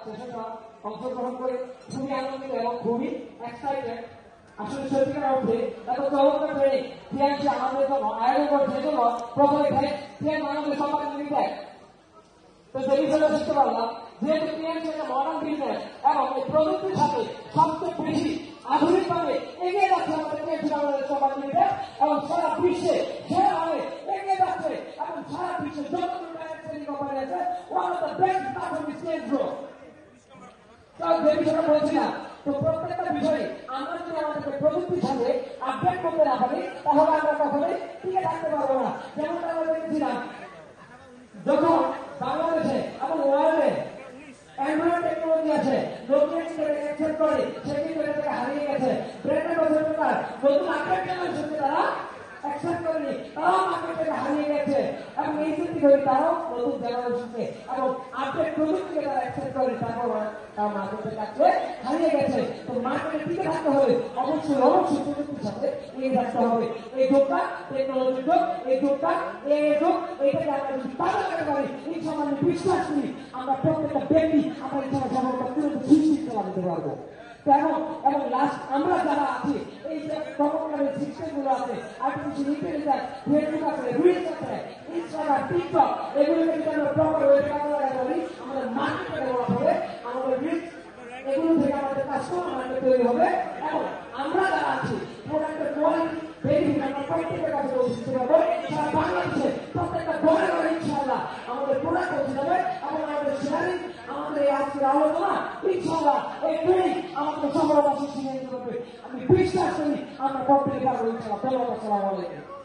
সেশনটা অংশগ্রহণ করে খুবই আনন্দিত এবং খুবই এক্সাইটেড। আসলে সত্যিকার অর্থে এত চমৎকার ট্রেনিং টিআইসি আমাদের জন্য আয়োজন করেছে, এজন্য প্রথমে টিআই আমাদের সম্মান লিমিটেড। তো যে বিষয়টা শিখতে পারলাম, যেহেতু টিআইসি একটা মডার্ন বিজনেস এবং এই প্রযুক্তির সাথে সবচেয়ে বেশি আধুনিকভাবে এগিয়ে যাচ্ছে আমাদের টিআইসি বাংলাদেশ সম্মান লিমিটেড এবং সারা বিশ্বে সেভাবে এগিয়ে যাচ্ছে এবং সারা বিশ্বে যত ট্রেনিং কোম্পানি আছে one of the best platform is Telgro. যে বিষয়টা বলছিলাম, তো প্রত্যেকটা বিষয়ে আমরা যদি আমাদেরকে প্রযুক্তির সাথে আপডেট করতে না পারি তাহলে আমরা কখনোই টিকে থাকতে পারবো না। যেমনটা আমরা দেখেছিলাম যখন বাংলাদেশে এবং ওয়ার্ল্ডে অ্যান্ড্রয়েড টেকনোলজি আছে, নোকিয়া অ্যাকসেপ্ট করে সে কিন্তু এটাকে হারিয়ে গেছে। ব্র্যান্ড বছর নতুন আপডেট জেনারেশনকে তারা অ্যাকসেপ্ট করেনি, তারাও মার্কেটটাকে হারিয়ে গেছে এবং এই ক্ষেত্রে করে তারাও নতুন জেনারেশনকে এবং আপডেট প্রযুক্তিকে তারা অ্যাকসেপ্ট করে তারপর তারা মার্কেটের কাছে হারিয়ে গেছে। তো মার্কেটে টিকে থাকতে হলে অবশ্যই প্রযুক্তির সাথে এগিয়ে থাকতে হবে। এই যুগটা টেকনোলজির যুগ, এই যুগটা এই যুগ, এইটাকে আমরা যদি পালন করতে পারি ইনশাআল্লাহ আমি বিশ্বাস করি আমরা প্রত্যেকটা ব্যক্তি আমরা ইনশাআল্লাহ সফলতা সুনিশ্চিত দিতে পারবো। এবং লাস্ট আমরা যারা আছি এই যে কর্মকাণ্ডের সিস্টেম গুলো আছে, আর্টিফিশিয়াল ইন্টেলিজেন্স, ফেসবুক আছে, রিলস আছে, ইনস্টাগ্রাম, টিকটক, এগুলোকে যদি আমরা প্রপার ওয়েতে কাজে লাগাতে পারি আমাদের মার্কেট ডেভেলপ হবে, আমাদের রিচ এগুলো থেকে আমাদের কাস্টমার মার্কেট তৈরি হবে এবং আমরা যারা আছি প্রোডাক্টের কোয়ালিটি বেনিফিট আমরা প্রত্যেকের কাছে পৌঁছে দিতে পারবো। সারা বাংলাদেশে প্রত্যেকটা ঘরে ঘরে ইনশাআল্লাহ আমাদের প্রোডাক্ট পৌঁছে যাবে এবং আমাদের শেয়ারিং, আমাদের এই আজকের আলোচনা ইনশাআল্লাহ এই ট্রেনিং আমাদের সফলতা শিখিয়ে দিতে পারবে। আমি বিশ্বাস করি আমরা প্রত্যেকে পারবো ইনশাআল্লাহ। ধন্যবাদ। আসসালামু আলাইকুম।